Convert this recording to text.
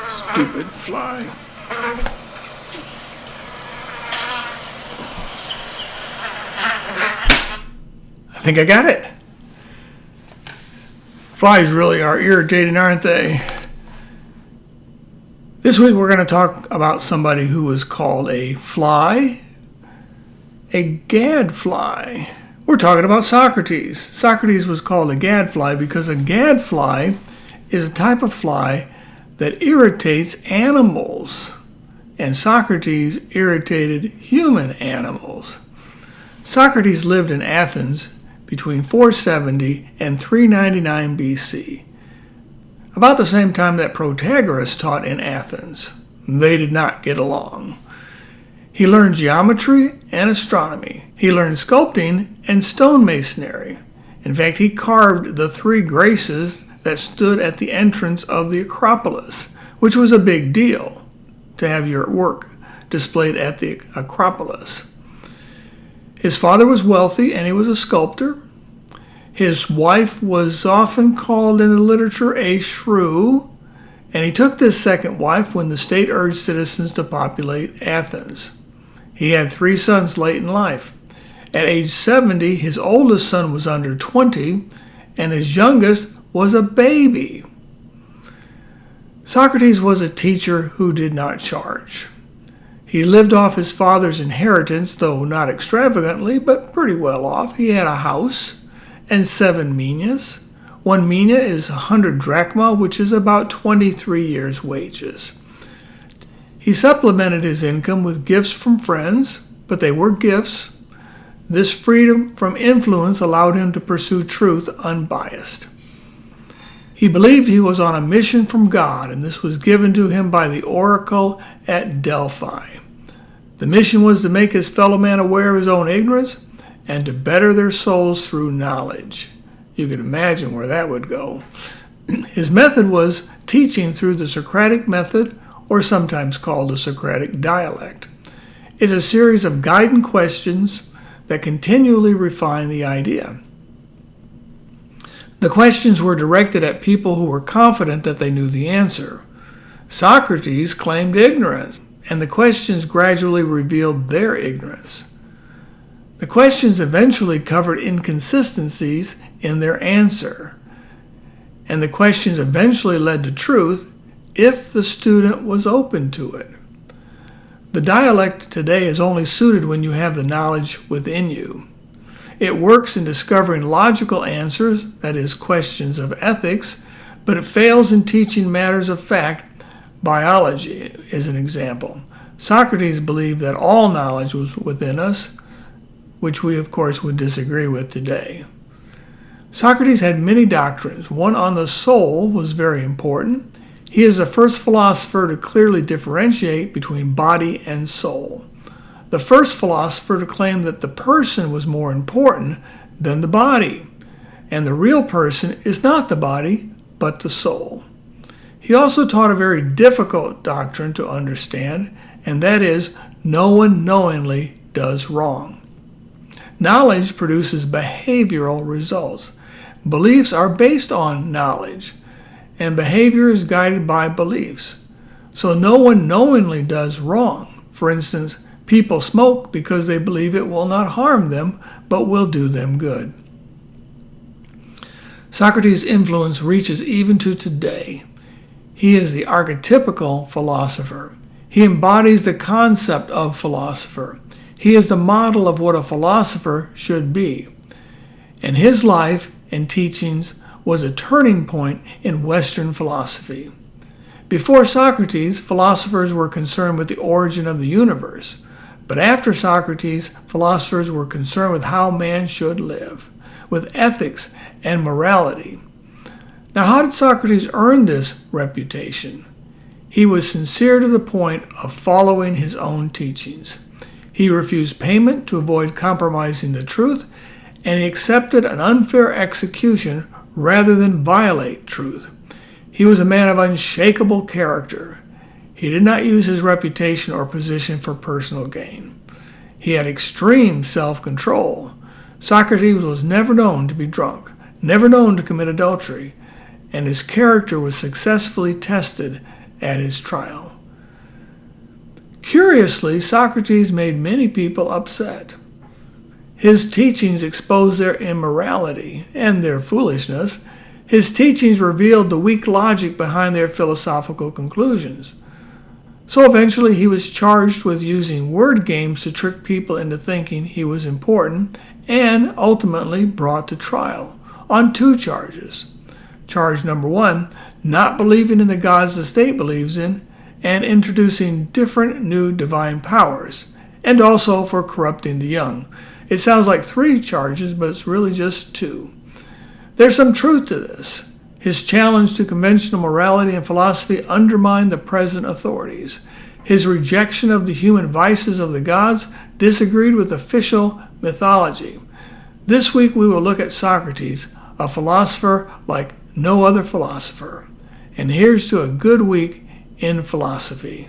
Stupid fly. I think I got it. Flies really are irritating, aren't they? This week we're going to talk about somebody who was called a fly, a gadfly. We're talking about Socrates. Socrates was called a gadfly because a gadfly is a type of fly that irritates animals, and Socrates irritated human animals. Socrates lived in Athens between 470 and 399 BC, about the same time that Protagoras taught in Athens. They did not get along. He learned geometry and astronomy. He learned sculpting and stonemasonry. In fact, he carved the 3 Graces that stood at the entrance of the Acropolis, which was a big deal to have your work displayed at the Acropolis. His father was wealthy and he was a sculptor. His wife was often called in the literature a shrew, and he took this second wife when the state urged citizens to populate Athens. He had 3 sons late in life. At age 70, his oldest son was under 20, and his youngest was a baby. Socrates was a teacher who did not charge. He lived off his father's inheritance, though not extravagantly, but pretty well off. He had a house and 7 minas. 1 mina is 100 drachma, which is about 23 years' wages. He supplemented his income with gifts from friends, but they were gifts. This freedom from influence allowed him to pursue truth unbiased. He believed he was on a mission from God, and this was given to him by the oracle at Delphi. The mission was to make his fellow man aware of his own ignorance and to better their souls through knowledge. You can imagine where that would go. His method was teaching through the Socratic method, or sometimes called the Socratic dialect. It's a series of guiding questions that continually refine the idea. The questions were directed at people who were confident that they knew the answer. Socrates claimed ignorance, and the questions gradually revealed their ignorance. The questions eventually covered inconsistencies in their answer, and the questions eventually led to truth if the student was open to it. The dialect today is only suited when you have the knowledge within you. It works in discovering logical answers, that is, questions of ethics, but it fails in teaching matters of fact. Biology is an example. Socrates believed that all knowledge was within us, which we, of course, would disagree with today. Socrates had many doctrines. One on the soul was very important. He is the first philosopher to clearly differentiate between body and soul. The first philosopher to claim that the person was more important than the body, and the real person is not the body, but the soul. He also taught a very difficult doctrine to understand, and that is, no one knowingly does wrong. Knowledge produces behavioral results. Beliefs are based on knowledge, and behavior is guided by beliefs. So no one knowingly does wrong. For instance, people smoke because they believe it will not harm them, but will do them good. Socrates' influence reaches even to today. He is the archetypical philosopher. He embodies the concept of philosopher. He is the model of what a philosopher should be. And his life and teachings was a turning point in Western philosophy. Before Socrates, philosophers were concerned with the origin of the universe. But after Socrates, philosophers were concerned with how man should live, with ethics and morality. Now, how did Socrates earn this reputation? He was sincere to the point of following his own teachings. He refused payment to avoid compromising the truth, and he accepted an unfair execution rather than violate truth. He was a man of unshakable character. He did not use his reputation or position for personal gain. He had extreme self-control. Socrates was never known to be drunk, never known to commit adultery, and his character was successfully tested at his trial. Curiously, Socrates made many people upset. His teachings exposed their immorality and their foolishness. His teachings revealed the weak logic behind their philosophical conclusions. So eventually he was charged with using word games to trick people into thinking he was important, and ultimately brought to trial on 2 charges. Charge number 1, not believing in the gods the state believes in, and introducing different new divine powers, and also for corrupting the young. It sounds like 3 charges, but it's really just 2. There's some truth to this. His challenge to conventional morality and philosophy undermined the present authorities. His rejection of the human vices of the gods disagreed with official mythology. This week we will look at Socrates, a philosopher like no other philosopher. And here's to a good week in philosophy.